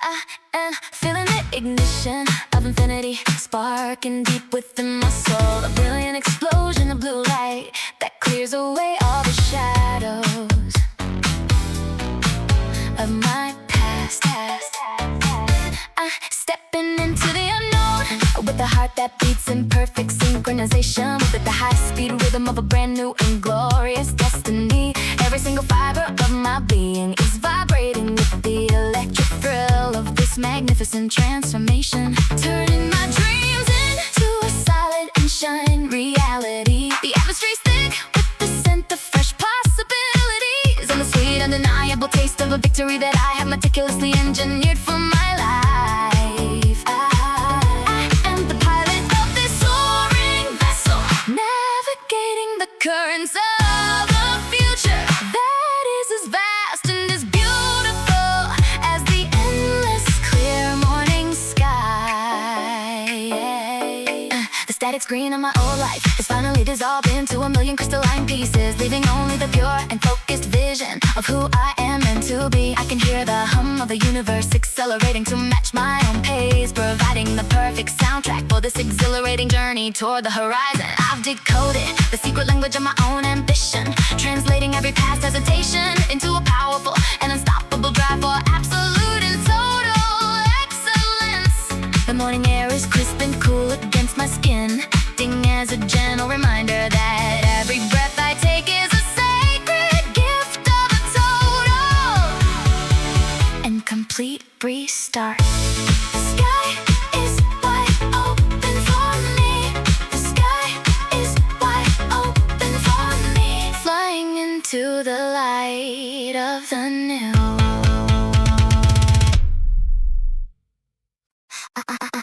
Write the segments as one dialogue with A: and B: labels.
A: I am feeling the ignition of infinity, sparking deep within my soul. A brilliant explosion of blue light that clears away all the shadows of my past. I'm stepping into the unknown with a heart that beats in perfect synchronization with the high-speed rhythm of a brand new and glorious destiny. Every single fiber of my being is vibrating with the electric thrill of this magnificent transformation, turning my dreams into a solid and shine reality. The atmosphere's thick with the scent of fresh possibilities and the sweet undeniable taste of a victory that I have meticulously engineered for my life. I am the pilot of this soaring vessel, navigating the currents of the future that is as vast and as beautiful as the endless clear morning sky. The static screen of my old life is finally dissolved into a million crystalline pieces, leaving only the pure and focused vision of who I am meant to be. I can hear the hum of the universe accelerating to match my own pace, providing the perfect soundtrack for this exhilarating journey toward the horizon. I've decoded the secret language of my own ambition, translating every past hesitation into a powerful and unstoppable drive for absolute and total excellence. The morning air is crisp and cool against my skin, acting as a gentle reminder that every breath I take is a sacred gift of a total and complete restart. The sky is wide open for me. The sky is wide open for me. Flying into the light of the new.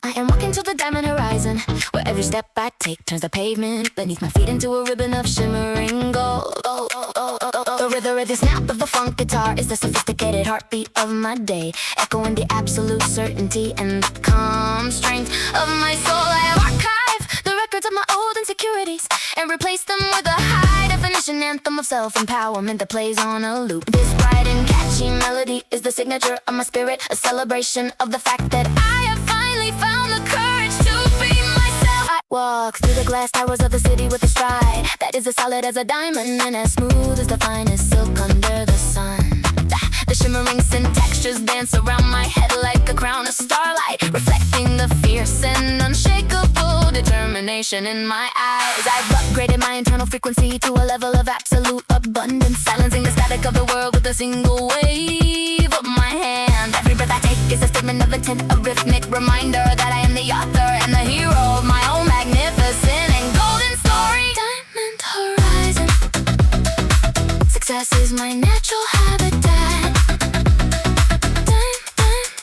A: I am walking to the diamond horizon, where every step I take turns the pavement beneath my feet into a ribbon of shimmering gold. The rhythm snap of the funk guitar is the sophisticated heartbeat of my day, echoing the absolute certainty and the calm strength of my soul. I have archived the records of my old insecurities and replaced them with a high-definition anthem of self-empowerment that plays on a loop. This bright and catchy melody is the signature of my spirit, a celebration of the fact that I have finally found the courage to be myself. I walk through the glass towers of the city with a stride that is as solid as a diamond and as smooth as the finest silk under the sun. The shimmering scent textures dance around my head like a crown of starlight, reflecting the fierce and unshakable determination in my eyes. I've upgraded my internal frequency to a level of absolute abundance, silencing the static of the world with a single wave of my hand. Every breath I take is a statement of intent, a rhythmic reminder that I am the author and the hero of my own magnificent and golden story. Diamond horizon, success is my natural habitat.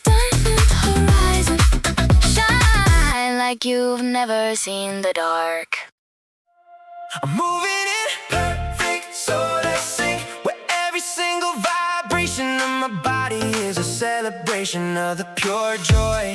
A: Diamond horizon, shine like you've never seen the dark.
B: I'm moving in perfect solar sync, where every single vibration of my body is a celebration of the pure joy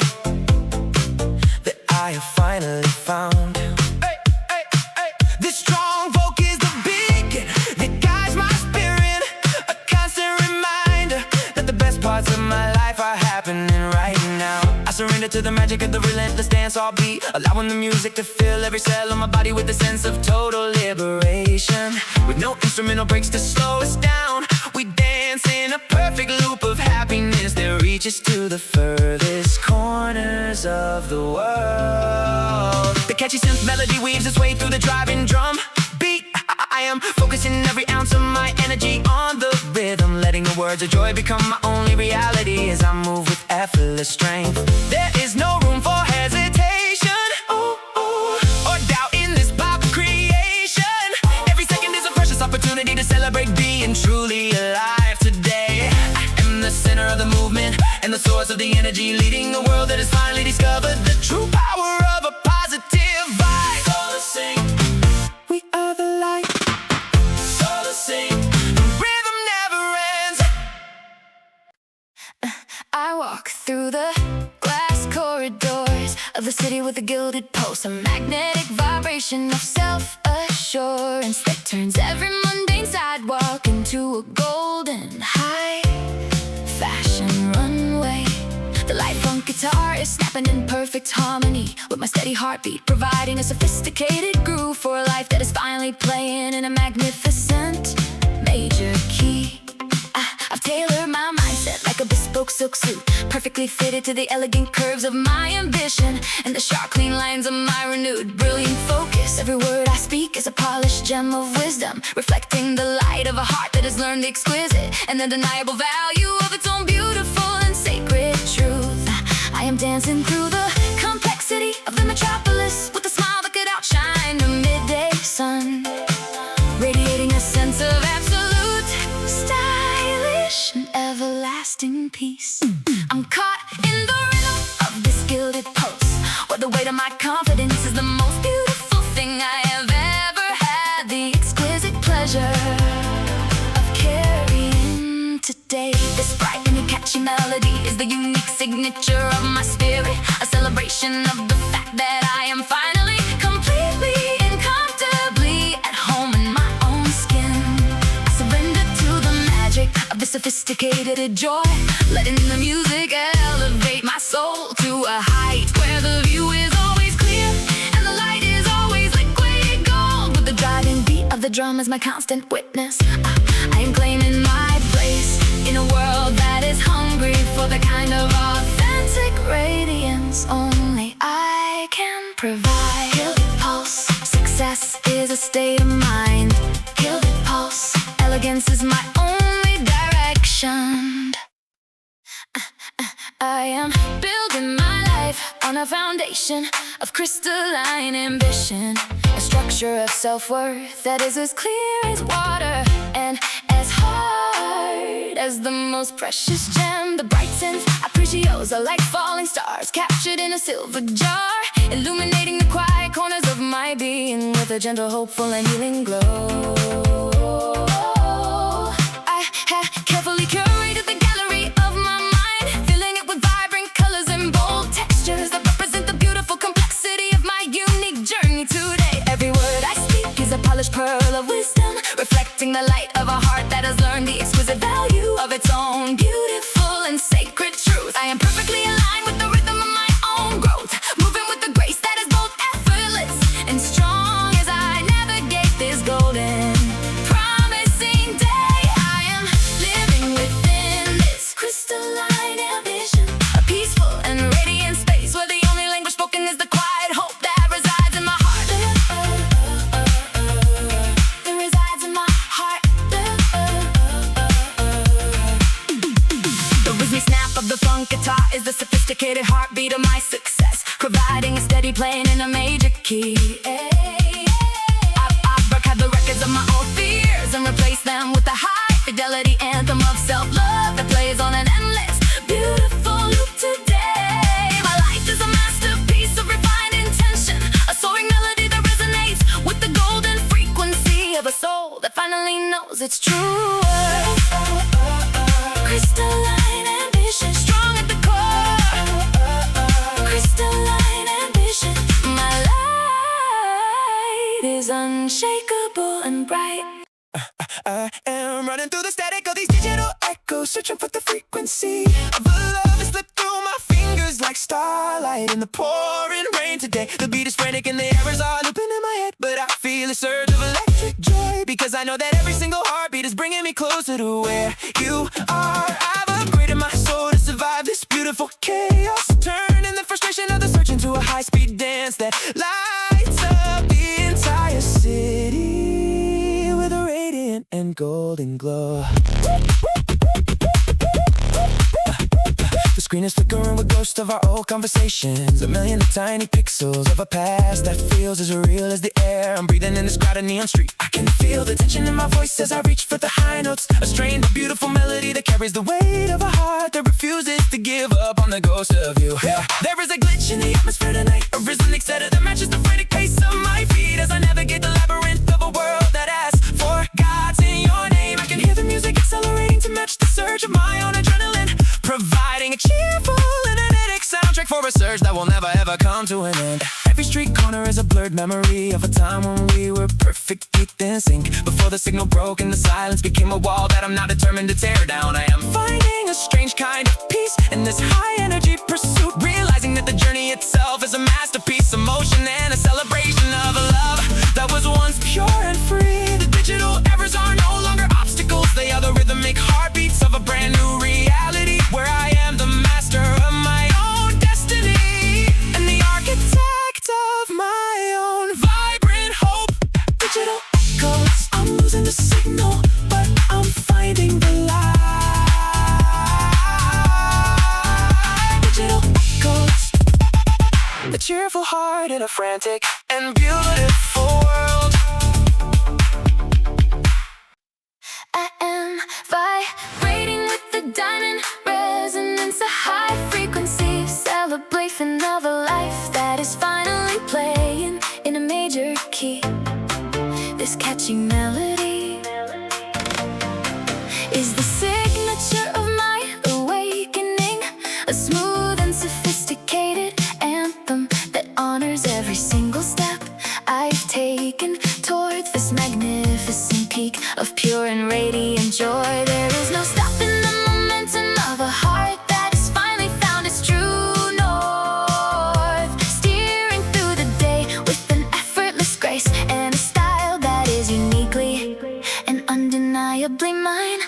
B: that I have finally found. Hey, hey, hey. This strong vocal is the beacon that guides my spirit, a constant reminder that the best parts of my life are happening right now. I surrender to the magic of the relentless dance all beat, allowing the music to fill every cell of my body with a sense of total liberation. With no instrumental breaks to slow us down, we dance in a perfect loop of happiness that reaches to the furthest corners of the world. The catchy synth melody weaves its way through the driving drum beat. I am focusing every ounce of my energy on the rhythm, letting the words of joy become my only reality as I move with effortless strength. There is no room for hesitation, or doubt in this pop creation. Every second is a precious opportunity to celebrate being truly alive today. I am the center of the movement and the source of the energy, leading the world that has finally discovered the true power of a positive vibe. Solar sync, we are the light. Solar sync, the rhythm never ends.
A: I walk through the glass corridors of the city with a gilded pulse, a magnetic vibration of self-assurance that turns every mundane sidewalk into a golden high fashion runway. The guitar is snapping in perfect harmony with my steady heartbeat, providing a sophisticated groove for a life that is finally playing in a magnificent major key. I've tailored my mindset like a bespoke silk suit, perfectly fitted to the elegant curves of my ambition and the sharp, clean lines of my renewed, brilliant focus. Every word I speak is a polished gem of wisdom, reflecting the light of a heart that has learned the exquisite and undeniable value of its own beautiful and sacred truth. I am dancing through the complexity of the metropolis with a smile that could outshine the midday sun, radiating a sense of absolute stylish and everlasting peace. I'm caught in the rhythm of this gilded pulse, where the weight of my confidence is the most beautiful thing I have ever had the exquisite pleasure of carrying today. This bright and catchy melody is the unique signature of my spirit, a celebration of the fact that I am finally completely and comfortably at home in my own skin. I surrender to the magic of the sophisticated joy, letting the music elevate my soul to a height where the view is always clear and the light is always liquid gold, with the driving beat of the drum as my constant witness. I am claiming my place in a world that is hungry for the kind of authentic radiance only I can provide. Gilded Pulse, success is a state of mind. Gilded Pulse, elegance is my only direction. I am building my life on a foundation of crystalline ambition, a structure of self-worth that is as clear as water and as hard as the most precious gem. The bright sense apprecios are like falling stars captured in a silver jar, illuminating the quiet corners of my being with a gentle, hopeful, and healing glow. I have carefully curated the gallery of my mind, filling it with vibrant colors and bold textures that represent the beautiful complexity of my unique journey today. Every word I speak is a polished pearl of wisdom, reflecting the light of a heart that has learned the exquisite value of its own beautiful and sacred truth. I am perfectly aligned with the rhythm of my own growth, moving with the grace that is both effortless and strong as I navigate this golden, promising day. I am living within this crystalline ambition, a peaceful and radiant space where the only language spoken is the quiet hope that resides in my heart. That resides in my heart. The rhythmic snap of the funk guitar is the sophisticated heartbeat of my success, providing a steady playing in a major key. I've broken the records of my own fears and replaced them with a high fidelity anthem of self-love that plays on an endless, beautiful loop today. My life is a masterpiece of refined intention, a soaring melody that resonates with the golden frequency of a soul that finally knows its true worth. Crystalline ambition, strong at the core. Crystalline ambition, my light is unshakable and bright.
B: I am running through the static of these digital echoes, searching for the frequency of a love that slipped through my fingers like starlight in the pouring rain today. The beat is frantic and the errors are looping in my head, but I feel a surge of electric joy, because I know that every single heartbeat is bringing me closer to where you are. I've upgraded my soul to survive this beautiful chaos, turning the frustration of the search into a high-speed dance that lights up the entire city with a radiant and golden glow. The screen is flickering with ghosts of our old conversations, a million tiny pixels of a past that feels as real as the air I'm breathing in this crowded neon street. I can feel the tension in my voice as I reach for the high notes, a strained beautiful melody that carries the weight of a heart that refuses to give up on the ghost of you. Yeah. There is a glitch in the atmosphere tonight, a rhythmic setter that matches the frantic pace of my feet as I navigate the labyrinth of a world that asks for God's in your name. I can hear the music accelerating to match the surge of my own adrenaline, providing a cheerful and energetic soundtrack for a surge that will never ever come to an end. Every street corner is a blurred memory of a time when we were perfectly in sync, before the signal broke and the silence became a wall that I'm now determined to tear down. I am finding a strange kind of peace in this high energy pursuit, cheerful heart in a frantic and beautiful world.
A: I am vibrating with the diamond resonance, a high frequency celebration of a life that is finally playing in a major key. This catchy melody is the signature of my awakening, a smooth and sophisticated anthem that honors every single step I've taken towards this magnificent peak of pure and radiant joy. There is no stopping the momentum of a heart that has finally found its true north, steering through the day with an effortless grace and a style that is uniquely and undeniably mine.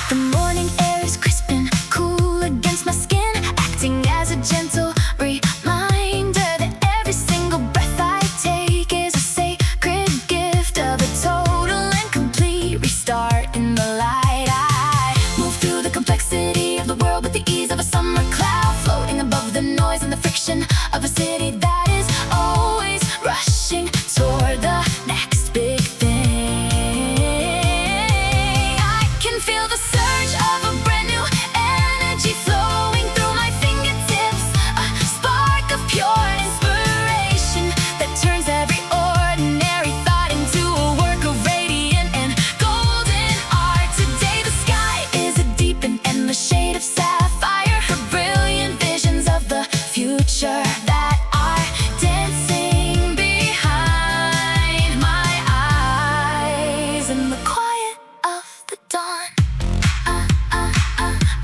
A: The morning air is crisp and cool against my skin, acting as a gentle reminder that every single breath I take is a sacred gift of a total and complete restart in the light. I move through the complexity of the world with the ease of a summer cloud, floating above the noise and the friction of a city that is always rushing toward the next big thing. I can feel the surge of a brand new energy flowing through my fingertips, a spark of pure inspiration that turns every ordinary thought into a work of radiant and golden art. Today the sky is a deep and endless shade of sapphire, her brilliant visions of the future that are dancing behind my eyes in the quiet of the dawn.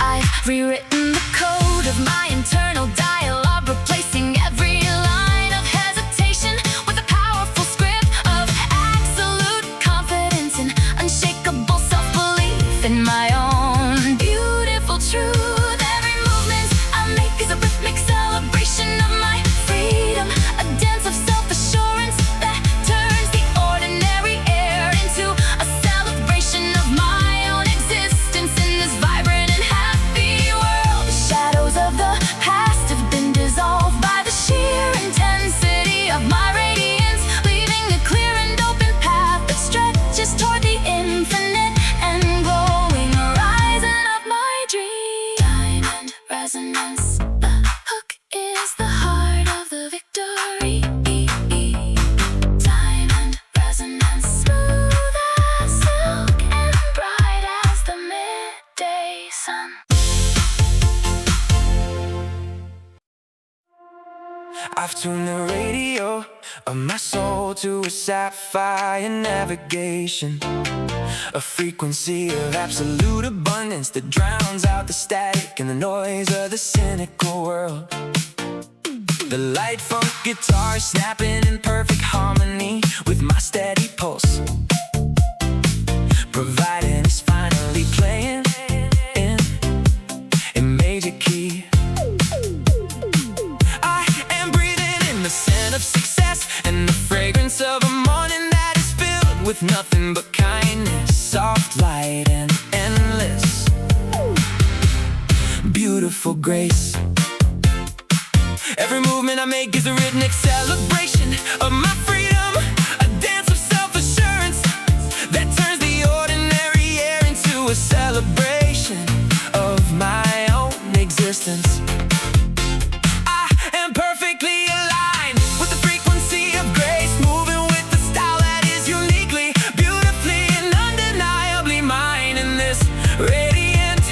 A: I've rewritten the code of my internal dialogue, replacing every line of hesitation with a powerful script of absolute confidence and unshakable self-belief in my own beautiful truth. Every movement I make is a rhythmic celebration of my freedom, a dance of self-assurance that turns the ordinary air into a celebration of my own existence in this vibrant and happy world. The shadows of the past have been dissolved by the sheer intensity of my radiance, leaving a clear and open path that stretches toward the infinite and glowing horizon of my dream. Diamond resonance, the hook is the heart of the victory. Diamond resonance, smooth as silk and bright as the midday sun.
B: I've tuned the radio of my soul to a sapphire navigation, a frequency of absolute abundance that drowns out the static and the noise of the cynical world. The light funk guitar snapping in perfect harmony with my steady pulse, providing it's finally playing in major key. I am breathing in the scent of success and the fragrance of a morning that is filled with nothing but kindness, soft light and endless beautiful grace. Every movement I make is a rhythmic celebration of my freedom, a dance of self-assurance that turns the ordinary air into a celebration of my own existence. I am perfectly aligned with the frequency of grace, moving with the style that is uniquely, beautifully, and undeniably mine in this radiant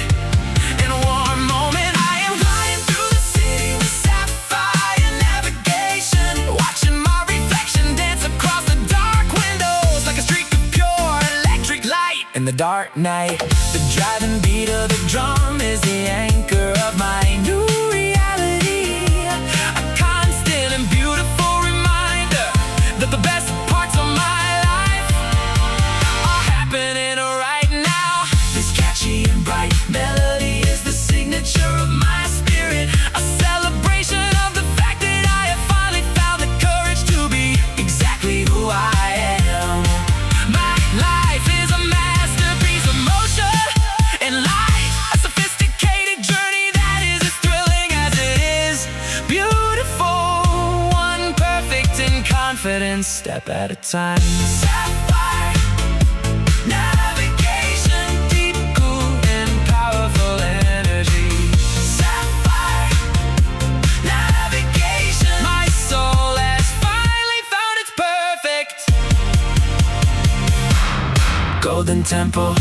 B: and warm moment. I am flying through the city with sapphire navigation, watching my reflection dance across the dark windows like a streak of pure electric light in the dark night. The driving beat of the drum is the anchor of my new reality, a constant and beautiful reminder that the best parts of my life are happening right now. This catchy and bright melody is the signature of my spirit, a celebration of the fact that I have finally found the courage to be exactly who I am. My life is a masterpiece of motion and light, a sophisticated journey that is as thrilling confident step at a time. Sapphire Navigation, deep, cool, and powerful energy. Sapphire Navigation, my soul has finally found its perfect golden temple.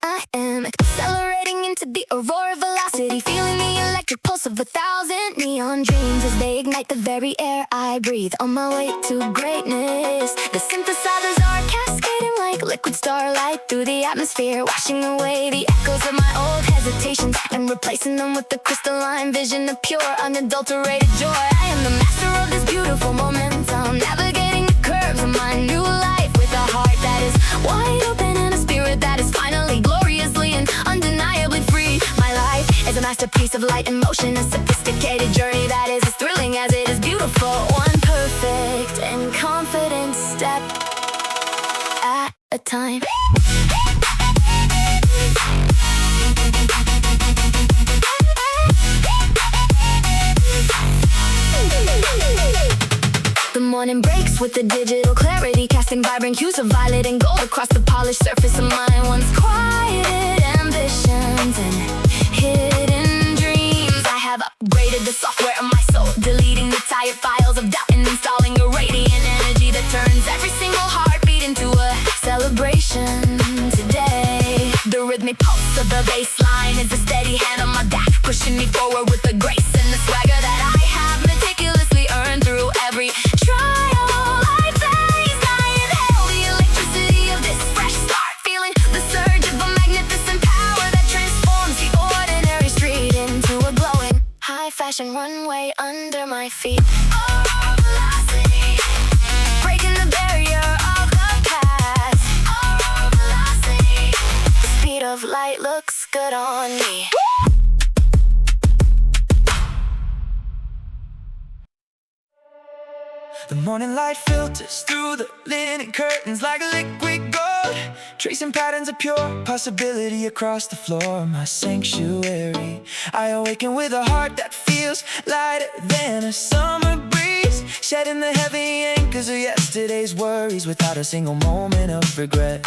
A: I am accelerating into the Aurora Velocity, feeling the electric pulse of 1,000 neon dreams as they ignite the very air I breathe. On my way to greatness, the synthesizers are cascading like liquid starlight through the atmosphere, washing away the echoes of my old hesitations and replacing them with the crystalline vision of pure, unadulterated joy. I am the master of this beautiful momentum, navigating the curves of my new life with a heart that is wide open and a spirit that is finally gloriously and undeniably free. My life is a masterpiece of light and motion, a sophisticated journey that is as thrilling as it is beautiful. One perfect and confident step at a time. The morning breaks with the digital clarity, casting vibrant hues of violet and gold across the polished surface of my once quieted ambitions and hidden dreams. I have upgraded the software of my soul, deleting the tired files of doubt and installing a radiant energy that turns every single heartbeat into a celebration today. The rhythmic pulse of the bass line is a steady hand on my back, pushing me forward with the grace and the swagger that I have meticulously earned through every trial I faced. I inhale the electricity of this fresh start, feeling the surge of a magnificent power that transforms the ordinary street into a glowing high-fashion runway under my feet. Aurora Velocity, breaking the barrier of the past. Aurora Velocity, the speed of light looks good on me.
B: The morning light filters through the linen curtains like a liquid gold, tracing patterns of pure possibility across the floor of my sanctuary. I awaken with a heart that feels lighter than a summer breeze, shedding the heavy anchors of yesterday's worries without a single moment of regret.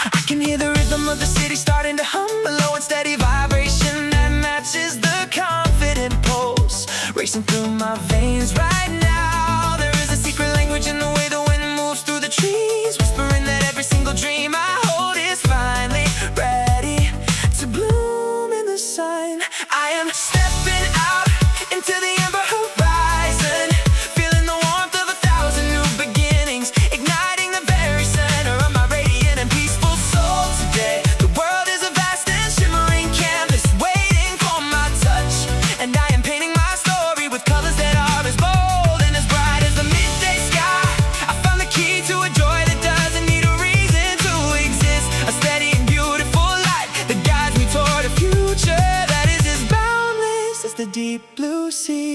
B: I can hear the rhythm of the city starting to hum, a low and steady vibration that matches the confident pulse racing through my veins right now. There is a secret language in the way the wind moves through the trees, whispering that every single dream I hold is finally ready to bloom in the sun. I am stepping out into the amber horizon, feeling the warmth of 1,000 new beginnings, igniting the very center of my radiant and peaceful soul today. The world is a vast and shimmering canvas waiting for my touch, and I am painting my story with colors that are as bold and as bright as the midday sky. I found the key to a joy that doesn't need a reason to exist, a steady and beautiful light that guides me toward a future that is as boundless as the deep blue sea.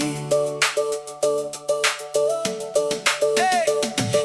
B: Hey!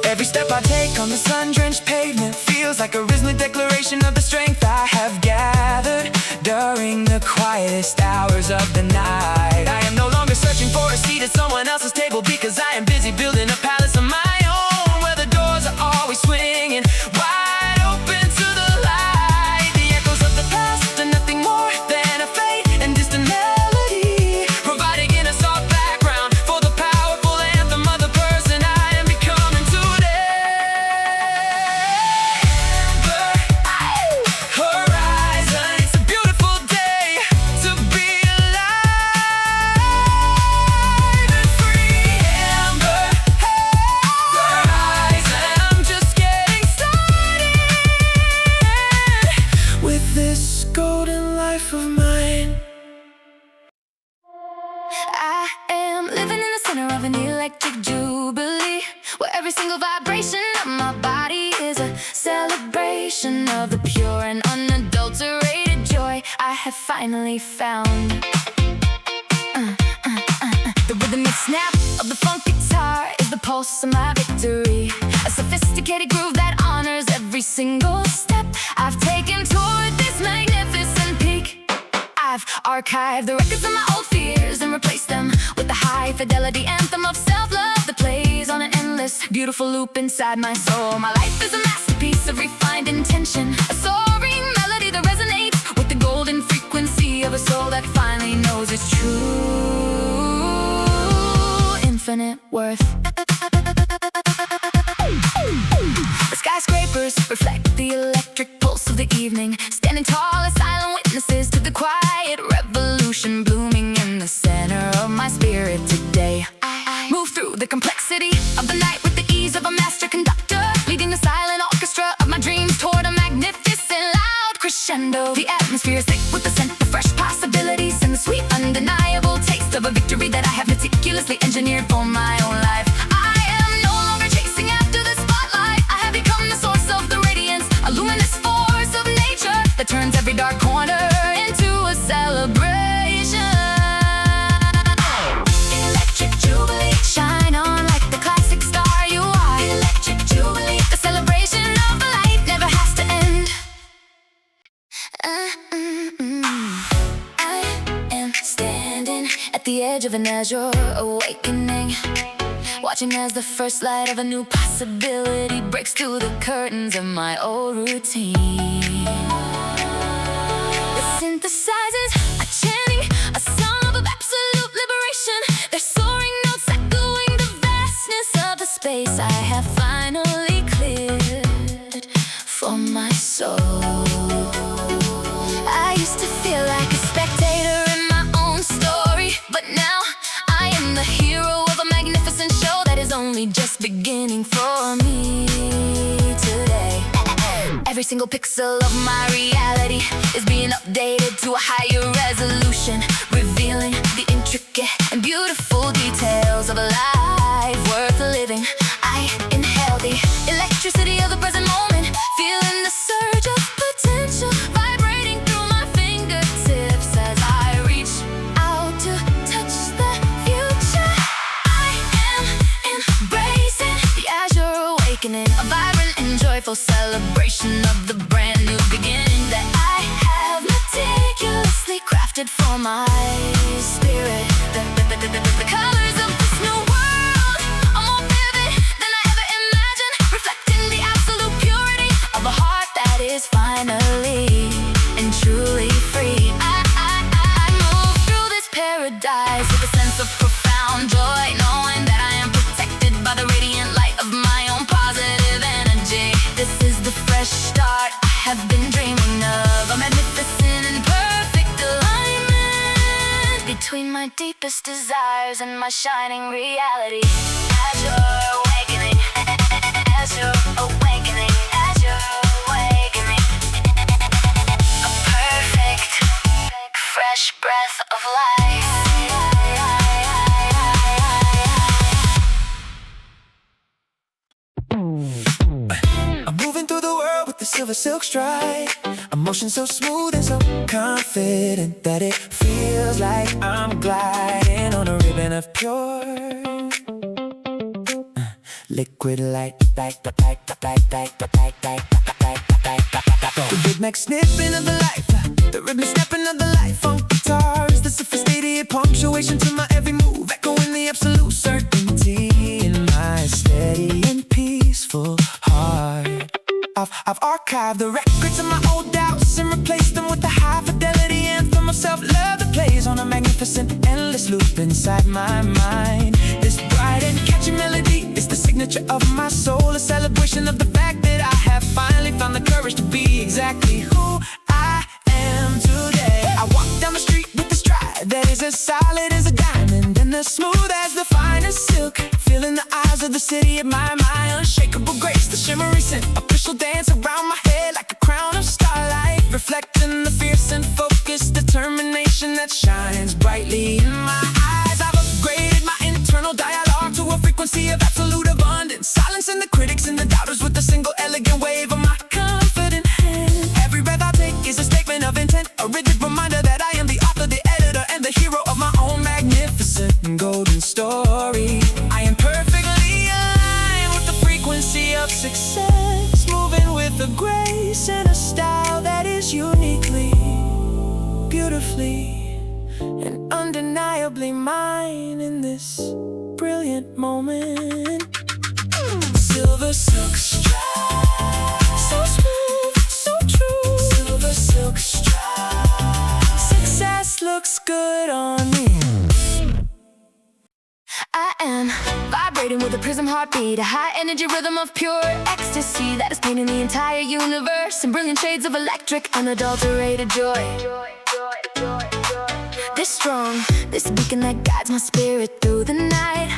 B: Every step I take on the sun-drenched pavement feels like a rhythmic declaration of the strength I have gathered during the quietest hours of the night. I am no longer searching for a seat at someone else's table, because I am busy building a palace of my own, where the doors are always swinging wide open to the light. The echoes of the past are nothing more than a faint and distant melody, providing in a soft background for the powerful anthem of the person I am becoming today. Amber horizon, it's a beautiful day to be alive and free. Amber horizon, I'm just getting started with this golden life of mine.
A: I am living in the center of an electric jubilee, where every single vibration of my body is a celebration of the pure and unadulterated joy I have finally found. The rhythmic snap of the funk guitar is the pulse of my victory, a sophisticated groove that honors every single step I've taken toward this magnificent peak. I've archived the records of my old fears fears and replace them with the high fidelity anthem of self-love that plays on an endless, beautiful loop inside my soul. My life is a masterpiece of refined intention, a soaring melody that resonates with the golden frequency of a soul that finally knows its true infinite worth. The skyscrapers reflect the electric pulse of the evening, standing tall as silent witnesses to the quiet revolution blooming in the center of my spirit today. I move through the complexity of the night with the ease of a master conductor, leading the silent orchestra of my dreams toward a magnificent loud crescendo. The atmosphere is thick with the scent of fresh possibilities and the sweet undeniable taste of a victory that I have meticulously engineered for my own life. I am no longer chasing after the spotlight. I have become the source of the radiance, a luminous force of nature that turns every dark corner into a celebration. Electric Jubilee, shine on like the classic star you are. Electric Jubilee, the celebration of the light never has to end. I am standing at the edge of an Azure Awakening, watching as the first light of a new possibility breaks through the curtains of my old routine. The synthesizers are chanting a song of absolute liberation. Their soaring notes echoing the vastness of the space I have finally cleared for my soul. I used to feel like a spectator in my own story, but now I am the hero of a magnificent show that is only just beginning for me today. Every single pixel of my reality is being updated to a higher resolution, revealing the intricate and beautiful details of a life worth living. I inhale the electricity of the present moment, feeling the surge of potential vibrating through my fingertips as I reach out to touch the future. I am embracing the Azure Awakening, a vibrant and joyful celebration of the brand new beginning that I have meticulously crafted for my spirit. The colors of this new world are more vivid than I ever imagined, reflecting the absolute purity of a heart that is finally and truly free. I move through this paradise with a sense of profound joy, knowing that I am protected by the radiant light of my own positive energy. This is the fresh start I have been dreaming of, a magnificent and perfect alignment between my deepest desires and my shining reality. Azure Awakening, Azure Awakening, Azure Awakening. A perfect, fresh breath of life.
B: I'm moving through the world with the silver silk stride, a motion so smooth and so confident that it feels like I'm gliding on a ribbon of pure liquid light. The rhythmic snipping of the life, the rhythmic snapping of the life. Funk guitars, the sophisticated punctuation to my every move, echoing the absolute certainty in my steady and peaceful heart. I've archived the records of my old doubts and replaced them with the high fidelity anthem of self-love that plays on a magnificent endless loop inside my mind. This bright and catchy melody is the signature of my soul, a celebration of the fact that I have finally found the courage to be exactly who I am today. I walk down the street with the stride that is as solid as a diamond and as smooth as the finest silk, feeling the eyes of the city admire my unshakable grace, the shimmery scent, official dance around my head like a crown of starlight, reflecting the fierce and focused determination that shines brightly in my eyes. I've upgraded my internal dialogue to a frequency of absolute abundance, silencing the critics and the doubters with a single elegant wave of my confident hand. Every breath I take is a statement of intent, a rigid reminder that I am the author, the editor, and the hero of my own magnificent and golden story. I am perfectly aligned with the frequency of success, moving with a grace and a style that is uniquely, beautifully, and undeniably undeniably mine in this brilliant moment. Silver silk strap, so smooth, so true. Silver silk strap, success looks good on me.
A: I am vibrating with a prism heartbeat, a high energy rhythm of pure ecstasy that is painting the entire universe in brilliant shades of electric, unadulterated joy. This strong, this beacon that guides my spirit through the night,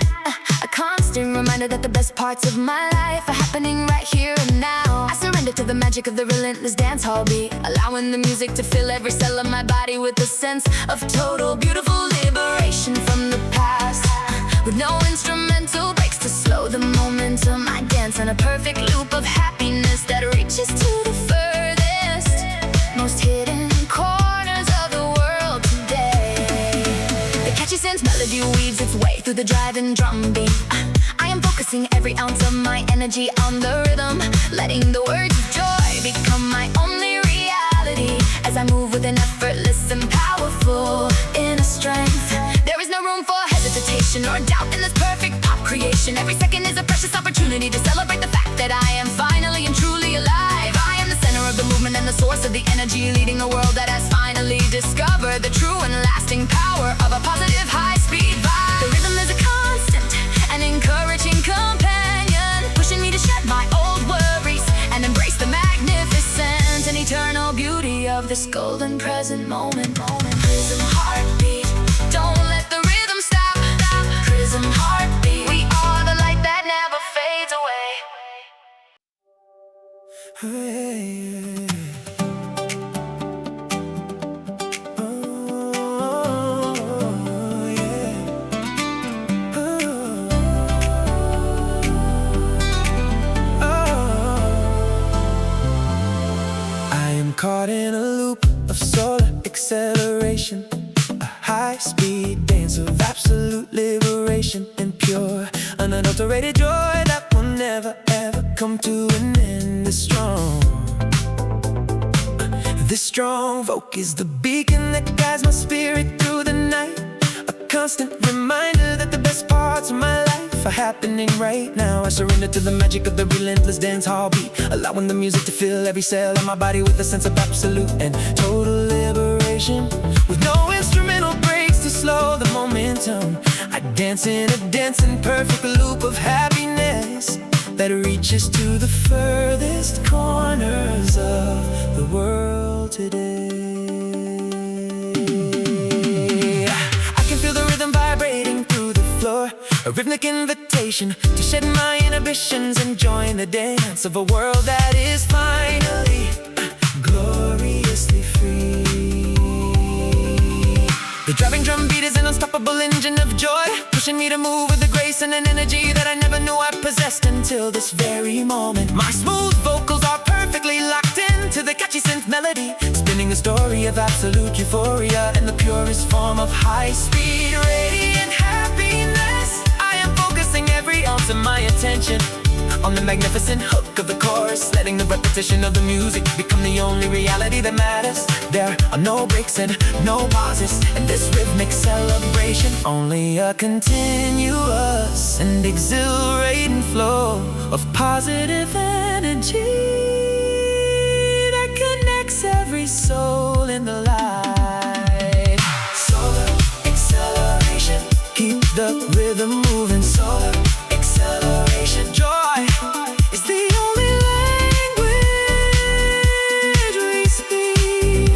A: a constant reminder that the best parts of my life are happening right here and now. I surrender to the magic of the relentless dance hall beat, allowing the music to fill every cell of my body with a sense of total beautiful liberation from the past. With no instrumental breaks to slow the momentum, I dance in a perfect loop of happiness that reaches to the furthest, most hidden corners of the world today. The catchy synth melody weaves its way through the driving drum beat. I am focusing every ounce of my energy on the rhythm, letting the words of joy become my only reality as I move with an effortless and powerful inner strength. There is no room for hesitation or doubt in this perfect pop creation. Every second is a precious opportunity to celebrate the fact that I am finally and truly alive. I am the center of the movement and the source of the energy, leading a world that has finally discovered the true and lasting power of a positive high-speed vibe. The rhythm is a constant, an encouraging companion, pushing me to shed my old worries and embrace the magnificent and eternal beauty of this golden present moment. Prism heartbeat, don't let the rhythm stop. Prism heartbeat, we are the light that never fades away.
B: Hey. Caught in a loop of solar acceleration, a high-speed dance of absolute liberation and pure, unadulterated joy that will never ever come to an end. This strong vocal is the beacon that guides my spirit through the night, a constant reminder that the best parts of my life are happening right now. I surrender to the magic of the relentless dance hall beat, allowing the music to fill every cell of my body with a sense of absolute and total liberation. With no instrumental breaks to slow the momentum, I dance in a dancing perfect loop of happiness that reaches to the furthest corners of the world today. I can feel the rhythm vibrating through the floor, a rhythmic invitation to shed my inhibitions and join the dance of a world that is finally gloriously free. The driving drum beat is an unstoppable engine of joy, pushing me to move with a grace and an energy that I never knew I possessed until this very moment. My smooth vocals are perfectly locked into the catchy synth melody, spinning a story of absolute euphoria in the purest form of high-speed radiant happiness. I am focusing every ounce of my attention on the magnificent hook of the chorus, letting the repetition of the music become the only reality that matters. There are no breaks and no pauses in this rhythmic celebration, only a continuous and exhilarating flow of positive energy that connects every soul in the light. Solar acceleration, keep the rhythm moving. Solar acceleration, joy is the only language we speak.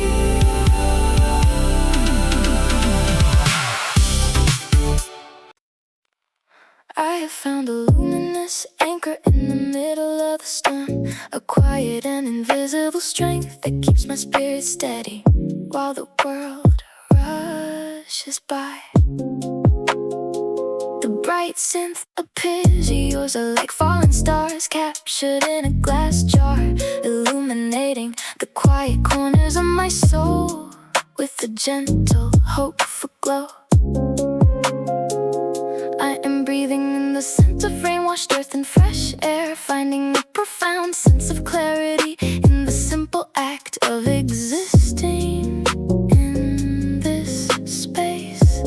A: I have found a luminous anchor in the middle of the storm, a quiet and invisible strength that keeps my spirit steady while the world rushes by. The bright synth arpeggios are like falling stars captured in a glass jar, illuminating the quiet corners of my soul with a gentle, hopeful glow. I am breathing in the scent of rain-washed earth and fresh air, finding a profound sense of clarity in the simple act of existing in this space.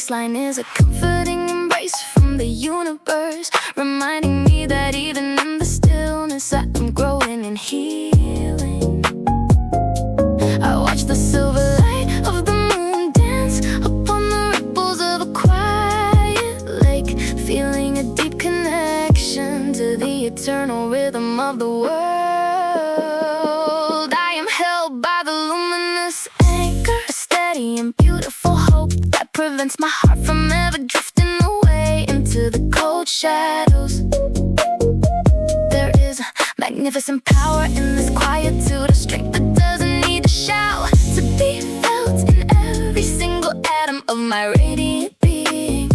A: baseline is a comforting embrace from the universe, reminding me that even in the stillness I am growing and healing. I watch the silver light of the moon dance upon the ripples of a quiet lake, feeling a deep connection to the eternal rhythm of the world. I am held by the luminous anchor, a steady and beautiful hope that prevents my heart from ever drifting away into the cold shadows. There is a magnificent power in this quietude, a strength that doesn't need to shout, to be felt in every single atom of my radiant being.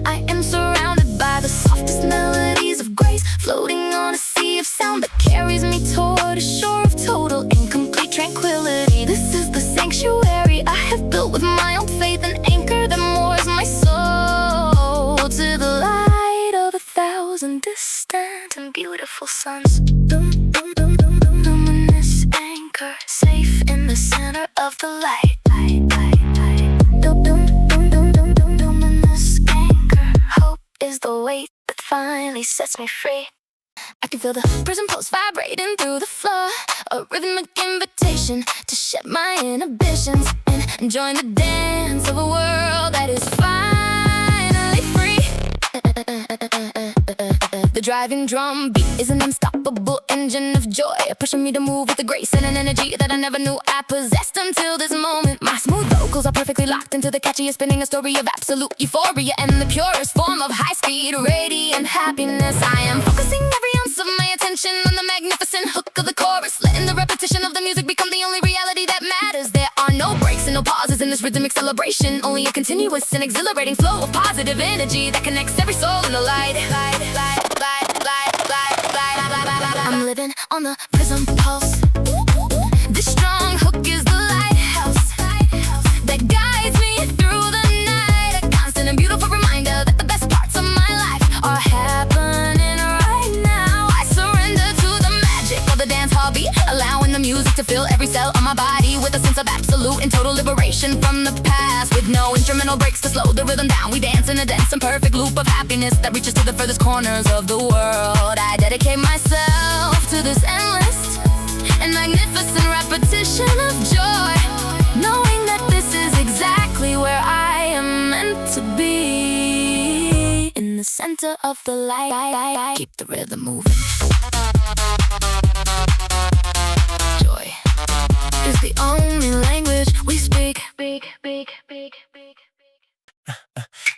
A: I am surrounded by the softest melodies of grace, floating on a sea of sound that carries me toward a shore of total and complete tranquility. This is the sanctuary I have built with my own faith, an anchor that moors my soul to the light of 1,000 distant and beautiful suns. Luminous anchor, safe in the center of the light. Luminous anchor, hope is the weight that finally sets me free. I can feel the Prism Pulse vibrating through the floor, a rhythmic invitation to shed my inhibitions and join the dance of a world that is finally free. The driving drum beat is an unstoppable engine of joy, pushing me to move with a grace and an energy that I never knew I possessed until this moment. My smooth vocals are perfectly locked into the catchiest, spinning a story of absolute euphoria and the purest form of high-speed, radiant happiness. I am focusing every ounce of my attention on the magnificent hook of the chorus, letting the repetition of the music become the only reality that matters. There are no breaks and no pauses in this rhythmic celebration, only a continuous and exhilarating flow of positive energy that connects every soul in the light. I'm living on the Prism Pulse. This strong hook is the lighthouse that guides me through the night, a constant and beautiful reminder that the best parts of my life are happening right now. I surrender to the magic of the dance heartbeat, allowing the music to fill every cell of my body with a sense of absolute and total liberation from the past. With no instrumental breaks to slow the rhythm down, we dance in a dense and perfect loop of happiness that reaches to the furthest corners of the world. I dedicate myself to this endless and magnificent repetition of joy, knowing that this is exactly where I am meant to be, in the center of the light. Keep the rhythm moving. Joy is the only language we speak.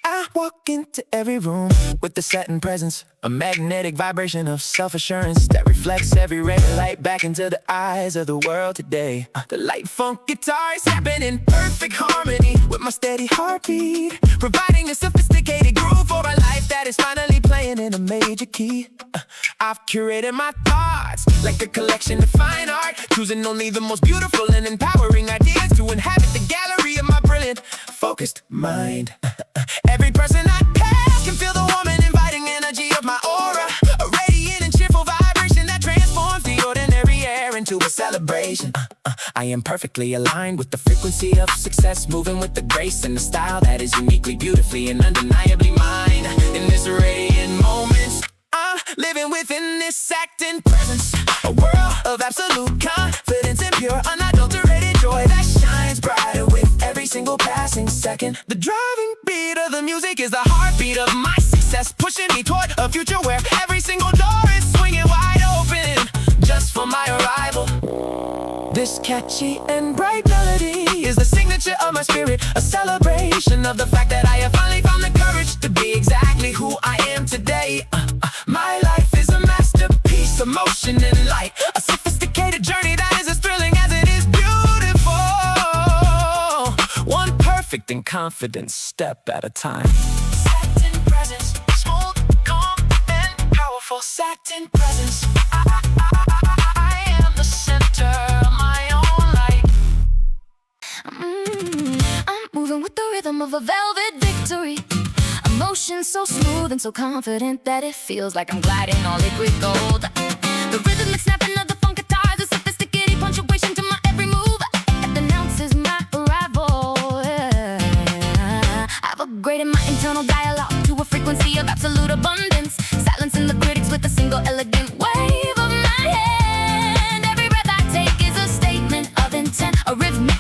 B: I walk into every room with the Satin Presence, a magnetic vibration of self-assurance that reflects every ray of light back into the eyes of the world today. The light funk guitar is happening in perfect harmony with my steady heartbeat, providing a sophisticated groove for a life that is finally playing in a major key. I've curated my thoughts like a collection of fine art, choosing only the most beautiful and empowering ideas to inhabit the gallery of my brilliant, focused mind. Every person I pass can feel the warm and inviting energy of my aura, a radiant and cheerful vibration that transforms the ordinary air into a celebration. I am perfectly aligned with the frequency of success, moving with the grace and the style that is uniquely, beautifully, and undeniably mine. In this radiant moment, I'm living within this Satin Presence, a world of absolute confidence and pure, unadulterated joy that shines brighter with every single passing second. The driving beat of the music is the heartbeat of my success, pushing me toward a future where every single door is swinging wide open just for my arrival. This catchy and bright melody is the signature of my spirit, a celebration of the fact that I have finally found the courage to be exactly who I am today. My life is a masterpiece of motion and light, a sophisticated journey that is as thrilling as it is beautiful. One perfect and confident step at a time. Satin Presence, smooth, calm, and powerful. Satin Presence, I am the center of my own light.
A: I'm moving with the rhythm of a velvet victory, emotion so smooth and so confident that it feels like I'm gliding on liquid gold. The rhythmic snapping of the funk guitar, the sophisticated punctuation to my every move, it announces my arrival. I've upgraded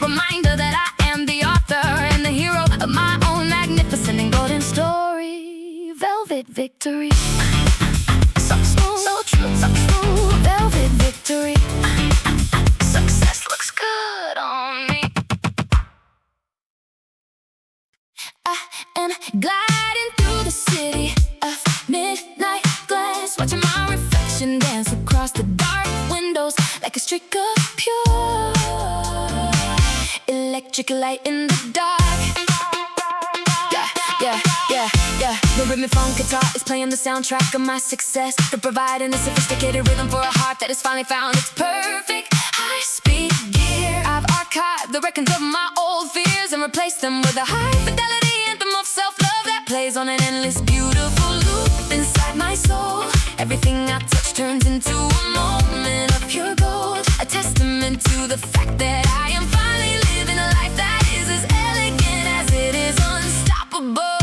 A: Reminder that I am the author and the hero of my own magnificent and golden story. Velvet victory. So smooth, so true, so smooth. Velvet victory. Success looks good on me. I am gliding through the city of midnight glass, watching my reflection dance across the dark windows like a streak of pure electric light in the dark. Yeah. The rhythm funk guitar is playing the soundtrack of my success. They're providing a sophisticated rhythm for a heart that has finally found its perfect high-speed gear. I've archived the records of my old fears and replaced them with a high-fidelity anthem of self-love that plays on an endless, beautiful loop inside my soul. Everything I touch turns into a moment of pure gold, a testament to the fact that I am finally living a life that is as elegant as it is unstoppable.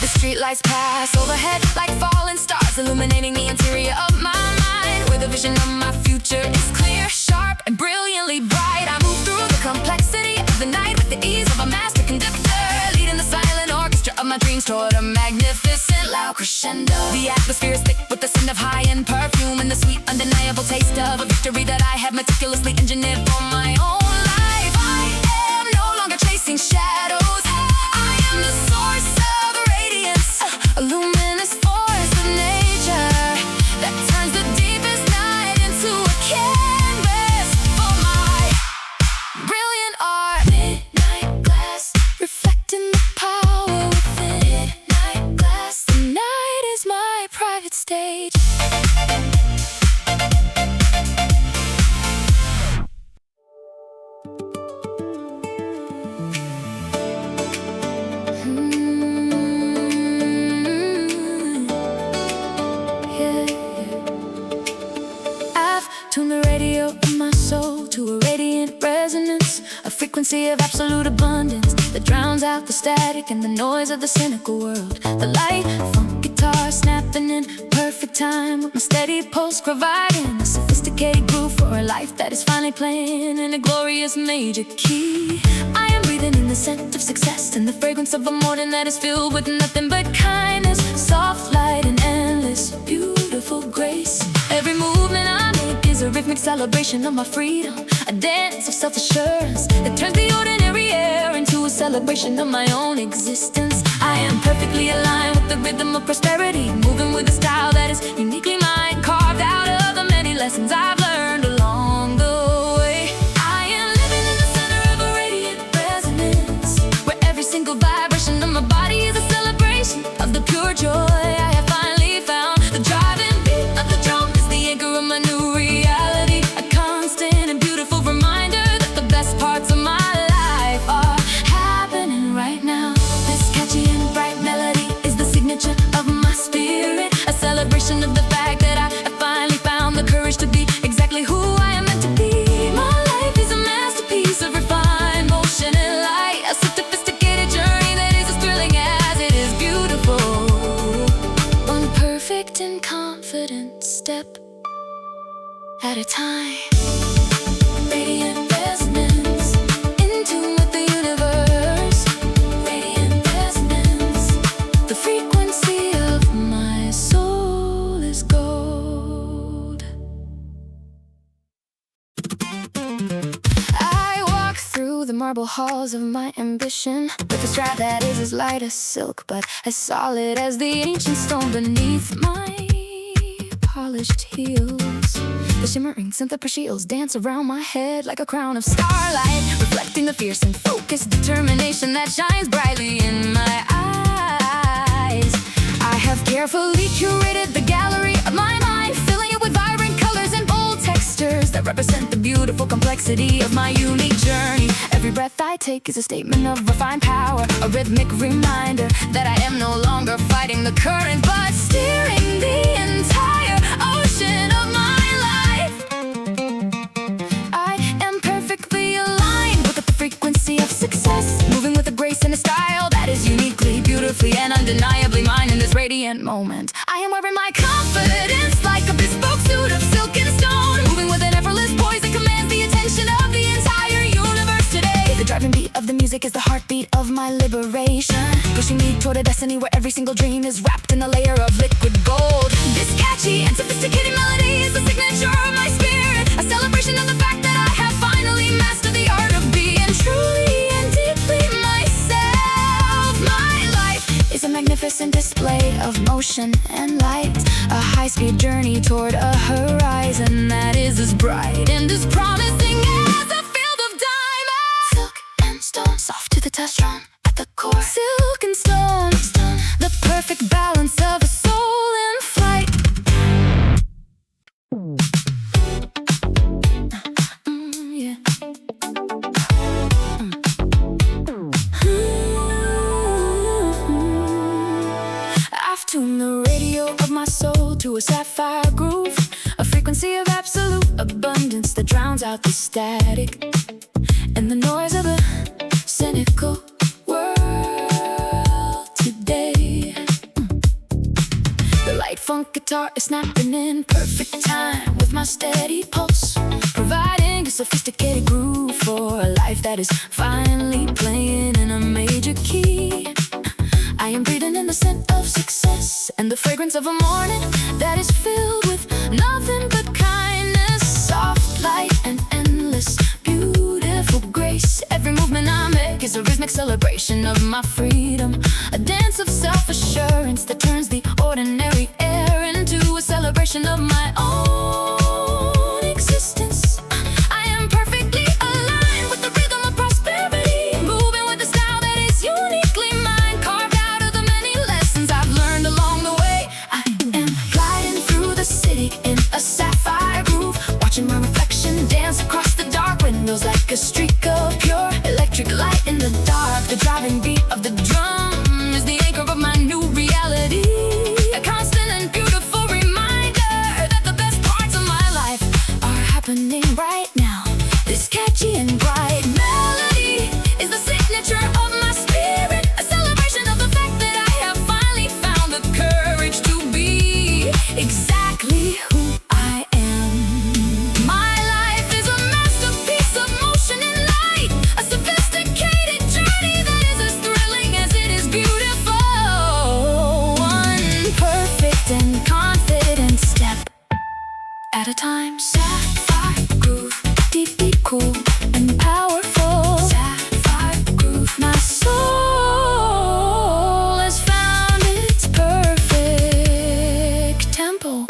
A: The streetlights pass overhead like falling stars, illuminating the interior of my mind, where the vision of my future is clear, sharp, and brilliantly bright. I move through the complexity of the night with the ease of a master conductor, leading the silent orchestra of my dreams toward a magnificent loud crescendo. The atmosphere is thick with the scent of high-end perfume and the sweet, undeniable taste of a victory that I have meticulously engineered for my own life. I am no longer chasing shadows. I am the source of radiance, a luminous force of nature that turns the deepest night into a canvas for my brilliant art. Midnight glass, reflecting the power within. Midnight glass, the night is my private stage. Tune the radio of my soul to a radiant resonance, a frequency of absolute abundance that drowns out the static and the noise of the cynical world. The light funk guitar snapping in perfect time with my steady pulse providing a sophisticated groove for a life that is finally playing in a glorious major key. I am breathing in the scent of success and the fragrance of a morning that is filled with nothing but kindness, soft light and endless beautiful grace. Every movement I make is a rhythmic celebration of my freedom, a dance of self-assurance that turns the ordinary air into a celebration of my own existence. I am perfectly aligned with the rhythm of prosperity, moving with a style that is uniquely mine, carved out of the many lessons I've learned along the way. I am living in the center of a radiant resonance, where every single vibration of my body is a celebration of the pure joy I have finally found. The driving beat of the drum is the anchor of my new reality, a constant and beautiful reminder that the best parts of my life are happening right now. This catchy and bright melody is the signature of my spirit, a celebration of the fact that I have finally found the courage to be exactly who I am meant to be. My life is a masterpiece of refined motion and light, a sophisticated journey that is as thrilling as it is beautiful. One perfect and confident step at a time. Radiant resonance, in tune with the universe. Radiant resonance, the frequency of my soul is gold. I walk through the marble halls of my ambition with a stride that is as light as silk, but as solid as the ancient stone beneath my polished heels. The shimmering synth shields dance around my head like a crown of starlight, reflecting the fierce and focused determination that shines brightly in my eyes. I have carefully curated the gallery of my mind, filling it with vibrant colors and bold textures that represent the beautiful complexity of my unique journey. Every breath I take is a statement of refined power, a rhythmic reminder that I am no longer fighting the current, but steering the entire ocean of my life. I am perfectly aligned with the frequency of success, moving with a grace and a style that is uniquely, beautifully, and undeniably mine in this radiant moment. I am wearing my confidence like a bespoke suit of silk and stone, moving with an effortless poise that commands the attention of the music is the heartbeat of my liberation, pushing me toward a destiny where every single dream is wrapped in a layer of liquid gold. This catchy and sophisticated melody is the signature of my spirit, a celebration of the fact that I have finally mastered the art of being truly and deeply myself. My life is a magnificent display of motion and light, a high-speed journey toward a horizon that is as bright and as promising as a field of diamonds. Silk and stone, soft to the touch, strong at the core. Silk and stone, the perfect balance of a soul in flight. Yeah. I've tuned the radio of my soul to a sapphire groove, a frequency of absolute abundance that drowns out the static and the noise of a cynical world today. The light funk guitar is snapping in perfect time with my steady pulse, providing a sophisticated groove for a life that is finally playing in a major key. I am breathing in the scent of success and the fragrance of a morning that is filled with nothing but kindness, soft light and endless beautiful grace. Every movement I make is a rhythmic celebration of my freedom, a dance of self-assurance that turns the ordinary air into a celebration of my own existence. I am perfectly aligned with the rhythm of prosperity, moving with a style that is uniquely mine, carved out of the many lessons I've learned along the way. I am gliding through the city in a sapphire groove, watching my reflection dance across the dark windows like a streak of pure electric light in the dark. The driving beat of the drum is the anchor of my new reality, a constant and beautiful reminder that the best parts of my life are happening right now. This catchy and bright melody is the signature of my spirit, a celebration of the fact that I have finally found the courage to be exactly who I am. My life is a masterpiece of motion and light, a sophisticated journey that is as thrilling as it is beautiful. One perfect and confident step at a time. Sapphire groove, deeply cool and powerful. Sapphire groove, my soul has found its perfect tempo.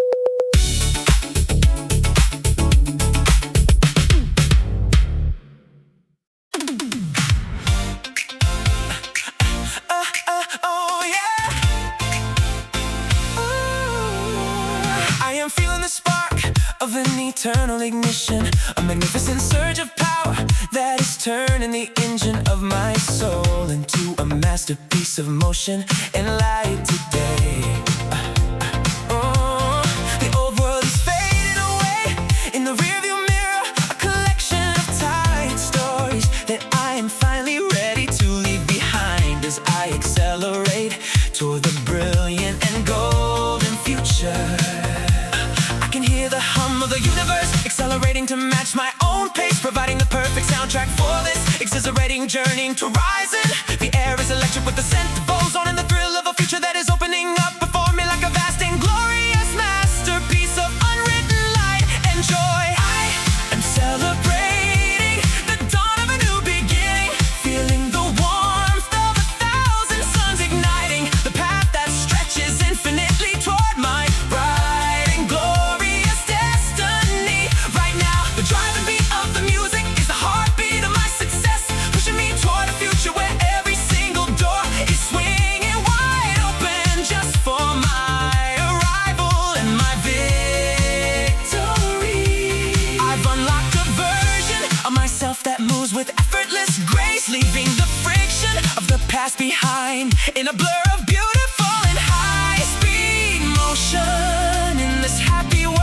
B: Oh yeah. Ooh. I am feeling the spark of an eternal ignition, a magnificent surge of power that is turning the engine of my soul into a masterpiece of motion and light today. Oh, the old world is fading away in the rearview mirror, a collection of tight stories that I am finally ready to leave behind as I accelerate toward the brilliant and golden future. I can hear the hum of the universe accelerating to match my own pace, providing the perfect soundtrack for this exhilarating journey to horizon. The air is electric with the scent of ozone and the thrill of a future that is opening up before me like a vast and glorious masterpiece of unwritten light and joy. I am celebrating the dawn of a new beginning, feeling the warmth of 1,000 suns igniting the path that stretches infinitely toward my bright and glorious destiny. Right now, the driving beat of the music is the heartbeat of my success, pushing me toward a future where every single door is swinging wide open just for my arrival and my victory. I've unlocked a version of myself that moves with effortless grace, leaving the friction of the past behind in a blur of beautiful and high-speed motion in this happy world.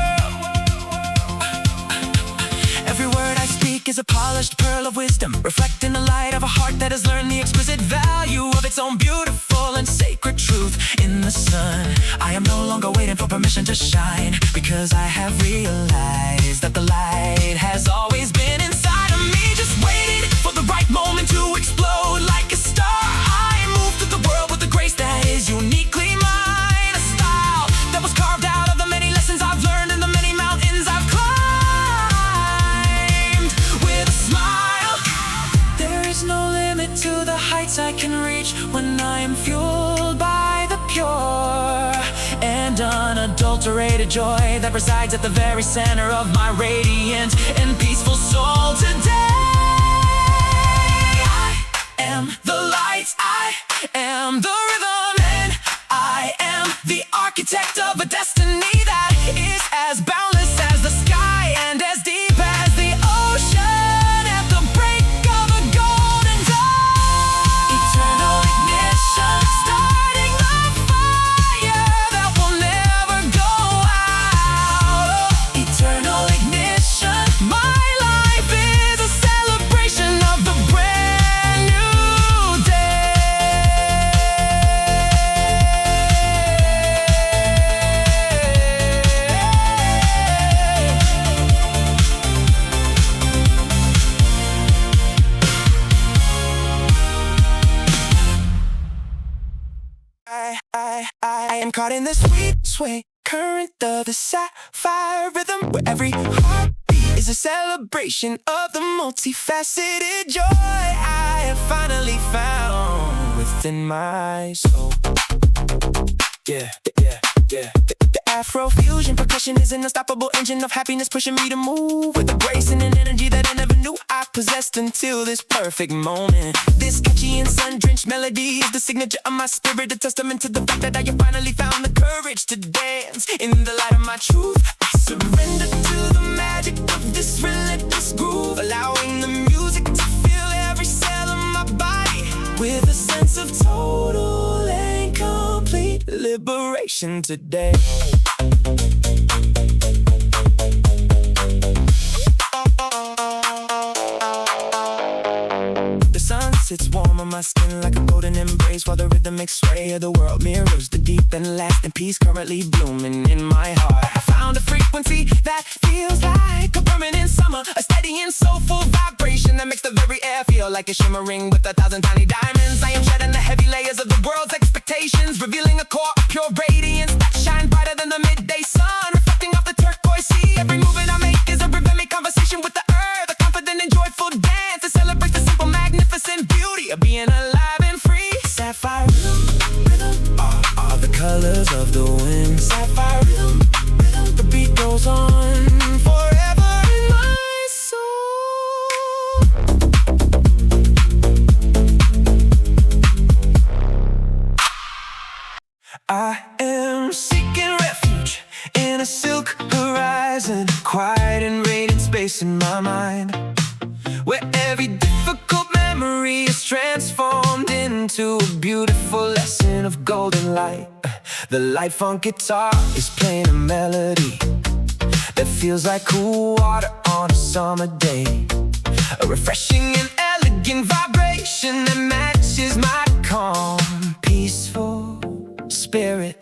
B: Every word I speak is a polished pearl of wisdom, reflecting the light of a heart that has learned the exquisite value of its own beautiful and sacred truth in the sun. I am no longer waiting for permission to shine, because I have realized that the light has always been inside of me, just waited for the right moment to explode. joy that resides at the very center of my radiant and peaceful soul today. I am the light, I am the rhythm, and I am the architect of a destiny that is as boundless as the sky and as deep as the ocean at the break of a golden dawn. Eternal ignition, starting the fire that will never go out. Eternal ignition, my life is a celebration of the brand new day. I am caught in the sweet sway current of the sapphire rhythm, where every heartbeat is a celebration of the multifaceted joy I have finally found within my soul. Yeah. The Afro fusion percussion is an unstoppable engine of happiness, pushing me to move with a grace and an energy that I never knew I possessed until this perfect moment. This catchy and sun-drenched melody is the signature of my spirit, a testament to the fact that I have finally found the courage to dance in the light of my truth. I surrender to the magic of this relentless groove, allowing the music to fill every cell of my body with a sense of total and complete liberation today. The sun sits warm on my skin like a golden embrace, while the rhythm makes sway of the world mirrors the deep and lasting peace currently blooming in my heart. I found a frequency that feels like a permanent summer, a steady and soulful vibration that makes the very air feel like it's shimmering with 1,000 tiny diamonds. I am shedding the heavy layers of the world's expectations, revealing a core of pure radiance that shines brighter than the midday sun, reflecting off the turquoise sea. Every movement I make is a rhythmic conversation with the earth, a confident and joyful dance that celebrates the simple, magnificent beauty of being alive and free. Sapphire rhythm are the colors of the wind. Sapphire rhythm, the beat goes on forever in my soul. I am seeking refuge in a silk horizon, quiet and radiant space in my mind, where every difficult memory is transformed into a beautiful lesson of golden light. The light funk guitar is playing a melody that feels like cool water on a summer day, a refreshing and elegant vibration that matches my calm, peaceful spirit.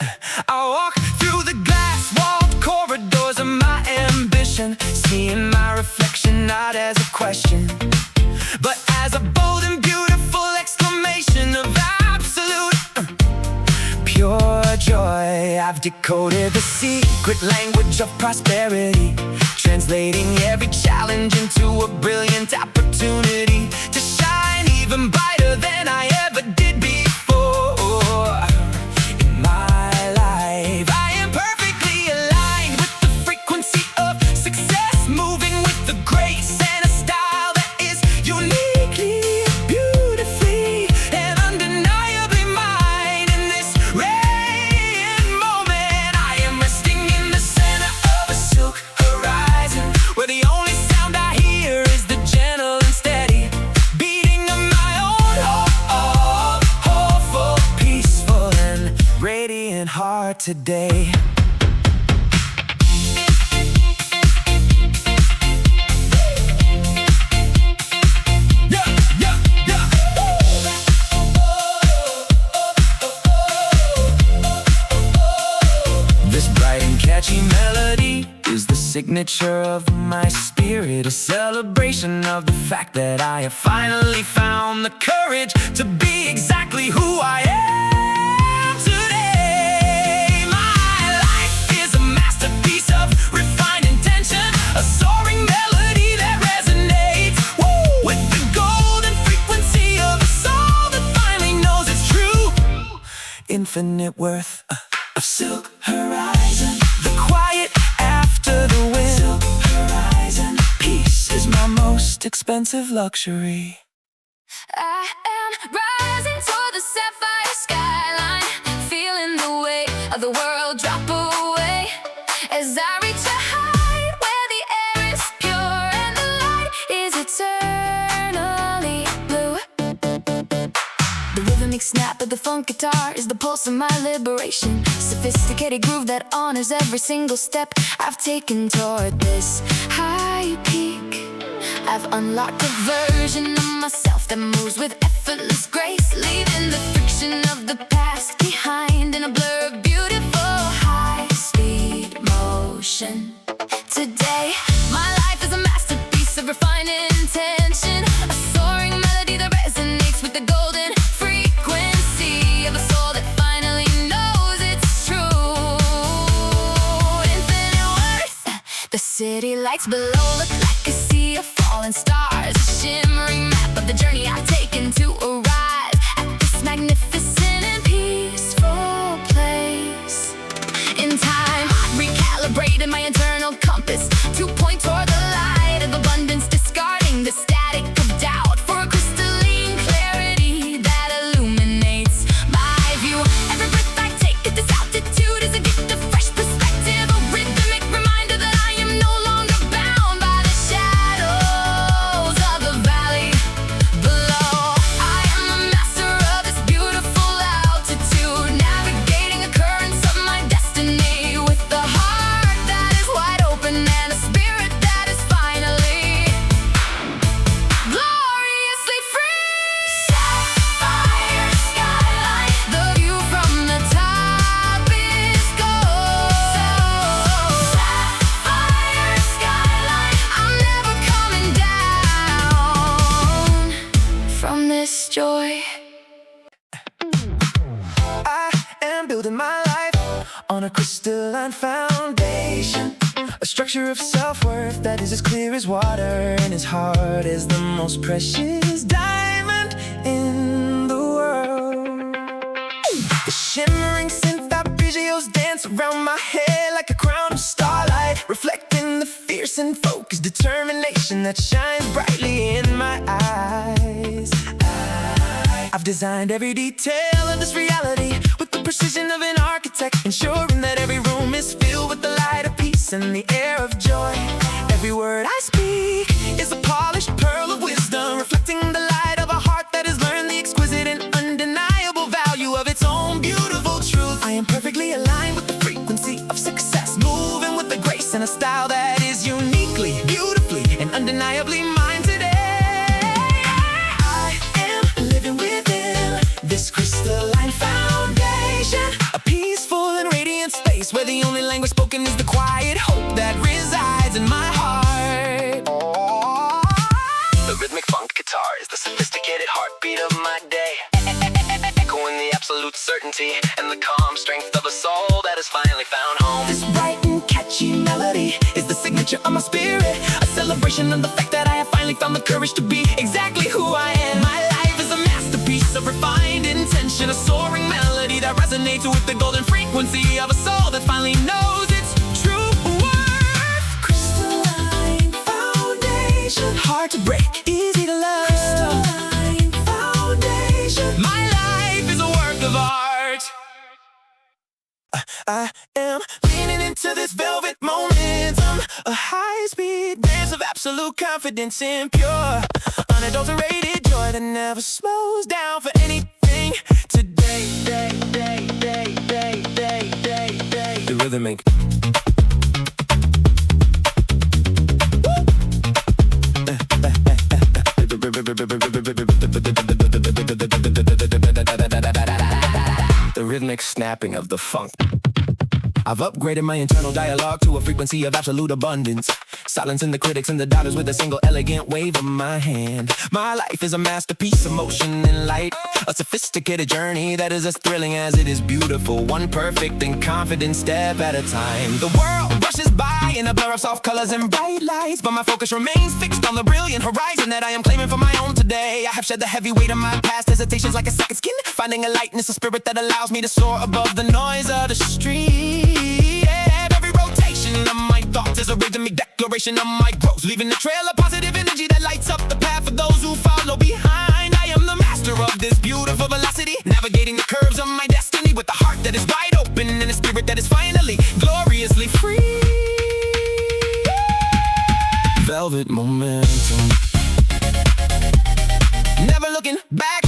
B: I walk through the glass-walled corridors of my ambition, seeing my reflection not as a question, but as a bold and beautiful exclamation of absolute pure joy. I've decoded the secret language of prosperity, translating every challenge into a brilliant opportunity to shine even brighter than I ever did before. In my life, I am perfectly aligned with the frequency of success, moving with the grace and a style that is uniquely, beautifully, and undeniably mine. In this radiant moment, I am resting in the center of a silk horizon, where the only sound I hear is the gentle and steady beating of my own hopeful, peaceful, and radiant heart today. This bright and catchy melody is the signature of my spirit, a celebration of the fact that I have finally found the courage to be exactly who I am today. My life is a masterpiece of refined intention, a soaring melody that resonates with the golden frequency of a soul that finally knows its true infinite worth of silk horizon. The quiet most expensive luxury.
A: I am rising toward the sapphire skyline, feeling the weight of the world drop away as I reach a height where the air is pure and the light is eternally blue. The rhythmic snap of the funk guitar is the pulse of my liberation. Sophisticated groove that honors every single step I've taken toward this high peak. I've unlocked a version of myself that moves with effortless grace, leaving the friction of the past behind in a blur of beautiful high-speed motion. Today, my life is a masterpiece of refined intention, a soaring melody that resonates with the golden frequency of a soul that finally knows it's true. Infinite worth. The city lights below look like a sea of falling stars, a shimmering map of the journey I've taken to arrive at this magnificent and peaceful place. In time, I recalibrated my internal compass to point toward the light of abundance, discarding the static of doubt for a crystalline clarity that illuminates my view. Every breath I take at this altitude is a gift of fresh perspective, a rhythmic reminder that I am no longer bound by the shadows of the valley below. I am a master of this beautiful altitude, navigating the currents of my destiny with a heart that is wide open and a spirit that is finally gloriously free. Sapphire skyline, the view from the top is gold. Sapphire skyline, I'm never coming down from this joy.
B: I am building my life on a crystalline foundation, a structure of self-worth that is as clear as water and as hard as the most precious diamond in the world. The shimmering synth arpeggios dance around my head like a crown of starlight, reflecting the fierce and focused determination that shines brightly in my eyes. I've designed every detail of this reality with the precision of an architect, ensuring that every room is filled with the light of peace and the air of joy. Every word I speak is a polished pearl of wisdom, reflecting the light of a heart that has learned the exquisite and undeniable value of its own beautiful truth. I am perfectly aligned with the frequency of success, moving with a grace and a style that is uniquely, beautifully, and undeniably mine today. I am living within this crystalline foundation, a peaceful and radiant space where the only language spoken is the quiet hope that resides in my heart. The rhythmic funk guitar is the sophisticated heartbeat of my day, echoing the absolute certainty and the calm strength of a soul that has finally found home. This bright and catchy melody is the signature of my spirit, a celebration of the fact that I have finally found the courage to be exactly who I am. My life is a masterpiece of refined intention, a soaring melody that resonates with the golden frequency of a soul that finally knows its true worth. Crystalline foundation, hard to break, easy to love. Crystalline foundation, my life is a work of art. I am leaning into this velvet momentum, a high-speed dance of absolute confidence and pure, unadulterated joy that never slows down for anything. Today, the rhythmic. The rhythmic snapping of the funk. I've upgraded my internal dialogue to a frequency of absolute abundance, silencing the critics and the doubters with a single elegant wave of my hand. My life is a masterpiece of motion and light, a sophisticated journey that is as thrilling as it is beautiful, one perfect and confident step at a time. The world rushes by in a blur of soft colors and bright lights, but my focus remains fixed on the brilliant horizon that I am claiming for my own today. I have shed the heavy weight of my past hesitations like a second skin, finding a lightness, a spirit that allows me to soar above the noise of the street. Every rotation of my thoughts is a rhythmic declaration acceleration of my growth, leaving a trail of positive energy that lights up the path for those who follow behind. I am the master of this beautiful velocity, navigating the curves of my destiny with a heart that is wide open and a spirit that is finally gloriously free. Velvet momentum, never looking back.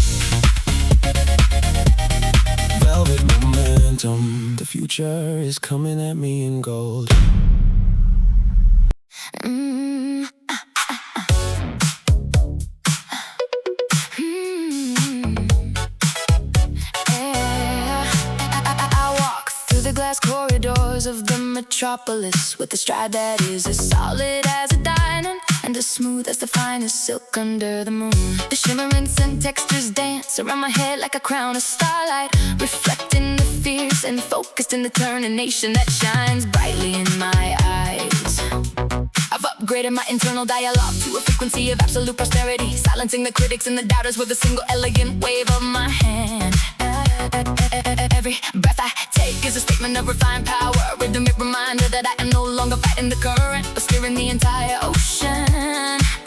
B: Velvet momentum, the future is coming at me in gold. Corridors of the metropolis with a stride that is as solid as a diamond and as smooth as the finest silk under the moon. The shimmerance and textures dance around my head like a crown of starlight, reflecting the fierce and focused determination that shines brightly in my eyes. I've upgraded my internal dialogue to a frequency of absolute prosperity, silencing the critics and the doubters with a single elegant wave of my hand. Every breath I take is a statement of refined power, a rhythmic reminder that I am no longer fighting the current, but steering the entire ocean.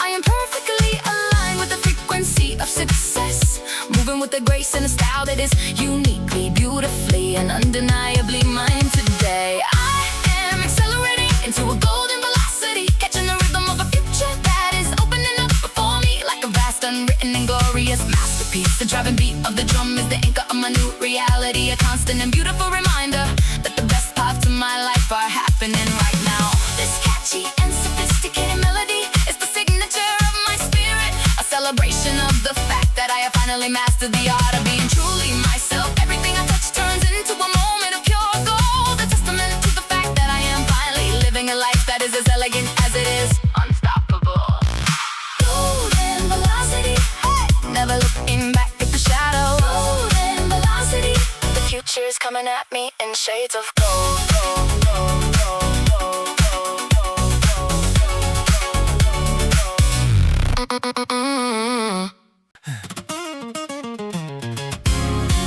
B: I am perfectly aligned with the frequency of success, moving with a grace and a style that is uniquely, beautifully, and undeniably mine today. I am accelerating into a golden velocity, catching the rhythm of a future that is opening up before me like a vast, unwritten, and glorious masterpiece. The driving beat of the drum is the anchor of my new reality, a constant and beautiful reminder that the best parts of my life are happening right now. This catchy and sophisticated melody is the signature of my spirit, a celebration of the fact that I have finally mastered the art of being truly myself. Everything I touch turns into a moment of pure gold, a testament to the fact that I am finally living a life that is as elegant as it is unstoppable. Golden velocity, hey, never looking back at the shadow. Golden velocity, the future is coming at me in shades of gold.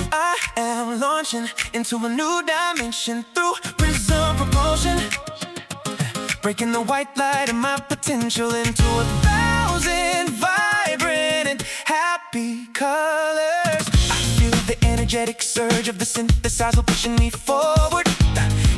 B: I am launching into a new dimension through Prism Propulsion, breaking the white light of my potential into 1,000 vibrant and happy colors. I feel the energetic surge of the synthesizer pushing me forward,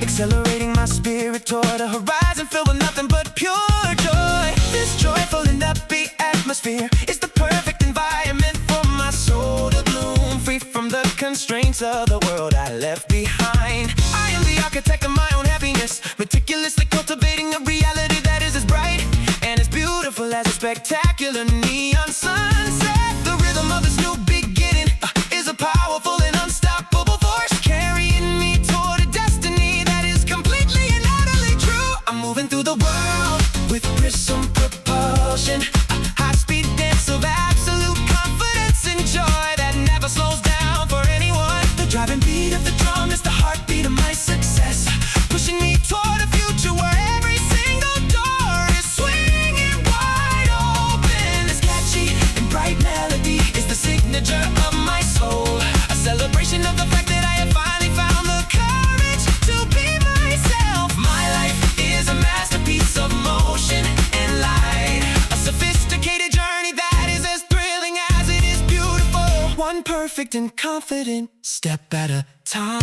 B: accelerating my spirit toward a horizon filled with nothing but pure joy. This joyful and upbeat atmosphere is the perfect environment for my soul to bloom, free from the constraints of the world I left behind. I am the architect of my own happiness, meticulously cultivating a reality that is as bright and as beautiful as a spectacular neon sunset. The rhythm of this new beginning is a powerful and unstoppable force, carrying me toward a destiny that is completely and utterly true. I'm moving through the world with Prism Propulsion, a high-speed dance of absolute confidence and joy that never slows down for anyone. The driving beat of the drum is the heartbeat of my success, pushing me toward a future where every single door is swinging wide open. This catchy and bright melody is the signature of my soul, a celebration of the fact that I have finally found the courage to be myself. My life is a masterpiece of motion and light, a sophisticated journey that is as thrilling as it is beautiful, one perfect and confident step at a time.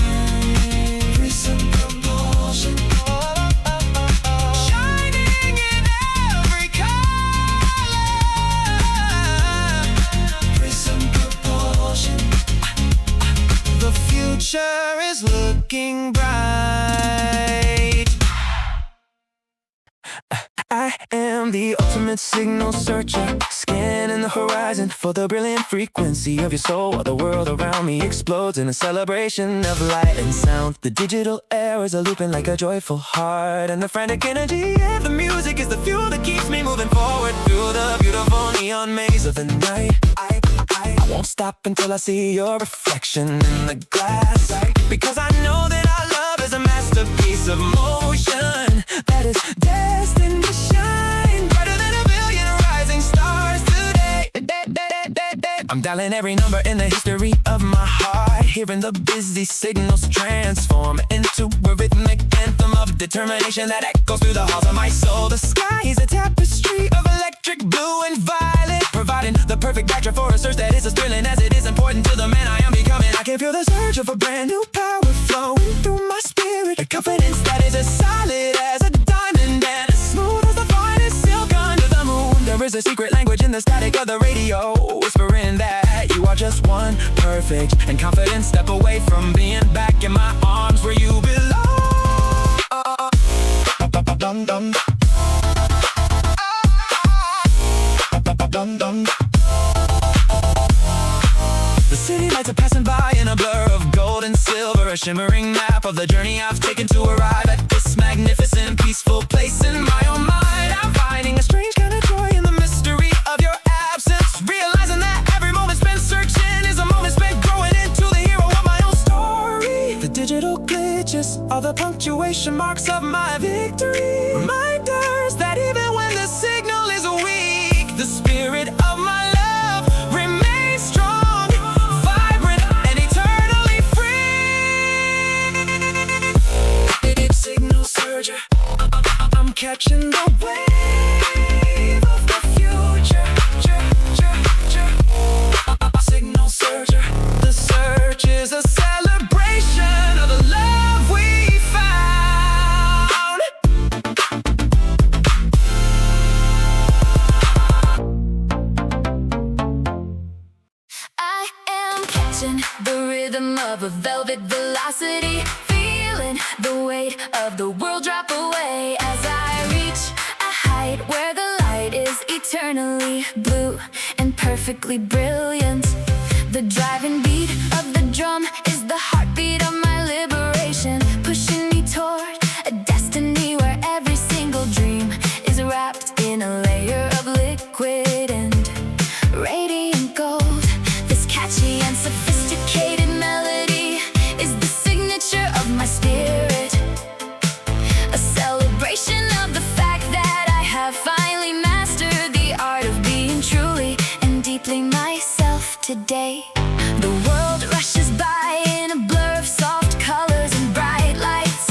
B: Prism Propulsion, shining in every color. Prism Propulsion, the future is looking bright. I am the ultimate signal searcher, scanning the horizon for the brilliant frequency of your soul, while the world around me explodes in a celebration of light and sound. The digital arrows are looping like a joyful heart, and the frantic energy of the music is the fuel that keeps me moving forward through the beautiful neon maze of the night. I won't stop until I see your reflection in the glass, because I know that our love is a masterpiece of motion that is destined to shine brighter than a billion rising stars today. I'm dialing every number in the history of my heart, hearing the busy signals transform into a rhythmic anthem of determination that echoes through the halls of my soul. The sky is a tapestry of electric blue and violet, providing the perfect backdrop for a search that is as thrilling as it is important to the man I am becoming. I can feel the surge of a brand new power flowing through my spirit, a confidence that is as solid as a diamond and as smooth as the finest silk under the moon. There is a secret language in the static of the radio, whispering that you are just one perfect and confident step away from being back in my arms where you belong. Dum dum. Dum dum. The city lights are passing by in a blur of gold and silver, a shimmering map of the journey I've taken to arrive at this magnificent, peaceful place in my own mind. I'm finding a strange kind of joy in the mystery of your absence, realizing that every moment spent searching is a moment spent growing into the hero of my own story. The digital glitches are the punctuation marks of my victory, reminders that even when the signal is weak, the spirit of my love remains strong, vibrant and eternally free. Signal surger, I'm catching the wave of the future. Signal surger, the search is a celebration of the love we found.
A: I am catching the rhythm of a velvet velocity, feeling the weight of the world drop away as I reach a height where the light is eternally blue and perfectly brilliant. The driving beat of the drum is the heartbeat of my liberation, pushing me toward a destiny where every single dream is wrapped in a layer of liquid and radiant gold. This catchy and sophisticated melody is the signature of my spirit, a celebration of the fact that I have finally mastered the art of being truly and deeply myself today. The world rushes by in a blur of soft colors and bright lights,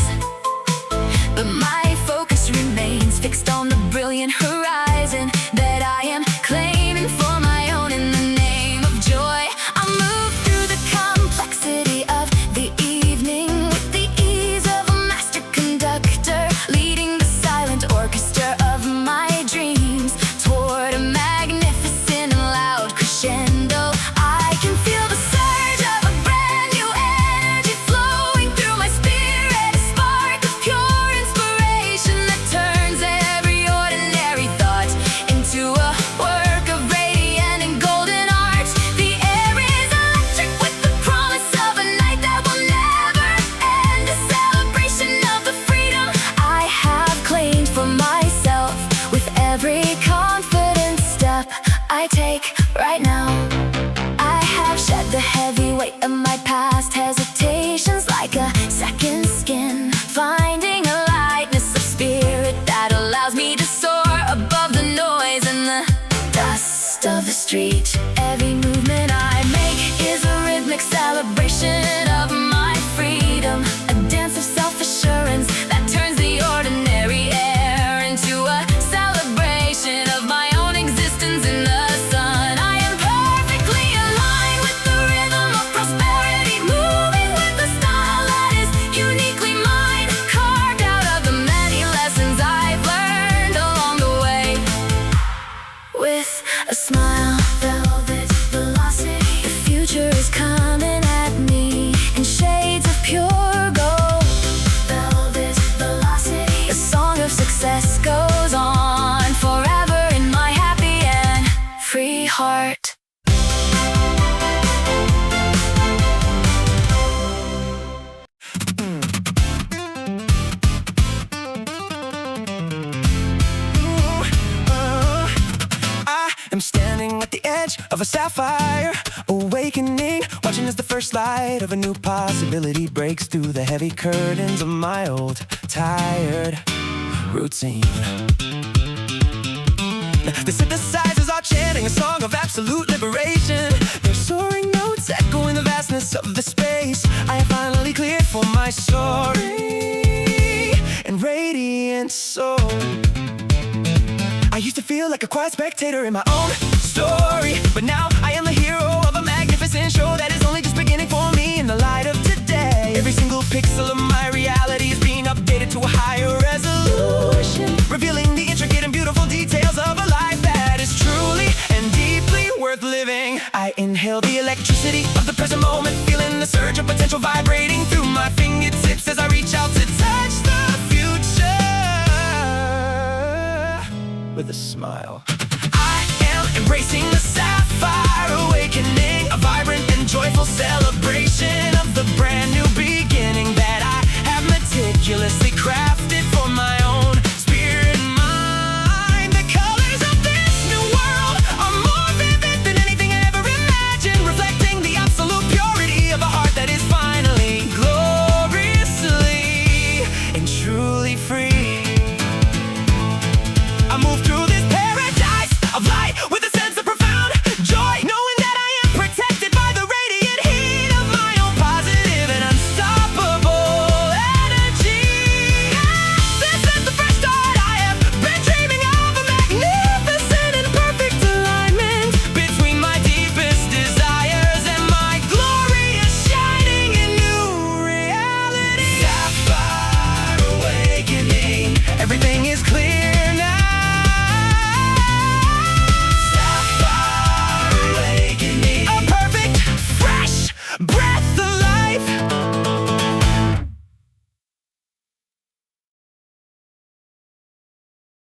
A: but my focus remains fixed on the brilliant horizon that I am claiming for my own in the name of joy. I move through the complexity of the evening with the ease of a master conductor, leading the silent orchestra of my dreams toward a magnificent and loud crescendo. I can feel the surge of a brand new energy flowing through my spirit, a spark of pure inspiration that turns every ordinary thought into a work of radiant and golden art. The air is electric with the promise of a night that will never end, a celebration of the freedom I have claimed for myself with every confident step I take right now. I have shed the heavy weight of my past hesitations like a second skin, finding a lightness of spirit that allows me to soar above the noise and the dust of the street. Every movement I make is a rhythmic celebration of my freedom, a dance of self-assurance that turns the ordinary air into a celebration of my own existence in the sun. I am perfectly aligned with the rhythm of prosperity, moving with a style that is uniquely mine, carved out of the many lessons I've learned along the way. With a smile, velvet velocity, the future is coming at me in shades of pure gold. Velvet velocity, the song of success goes on forever in my happy and free heart.
B: I am standing at the edge of a sapphire awakening, watching as the first light of a new possibility breaks through the heavy curtains of my old, tired routine. The synthesizers are chanting a song of absolute liberation, of the space. I have finally cleared for my story and radiant soul. I used to feel like a quiet spectator in my own story, but now I am the hero of a magnificent show that is only just beginning for me in the light of today. Every single pixel of my reality is being updated to a higher resolution, revealing the intricate and beautiful details of a life that is truly and deeply worth living. I inhale the electricity of the present moment, feeling the surge of potential vibrating through my fingertips as I reach out to touch the future with a smile. I am embracing the sound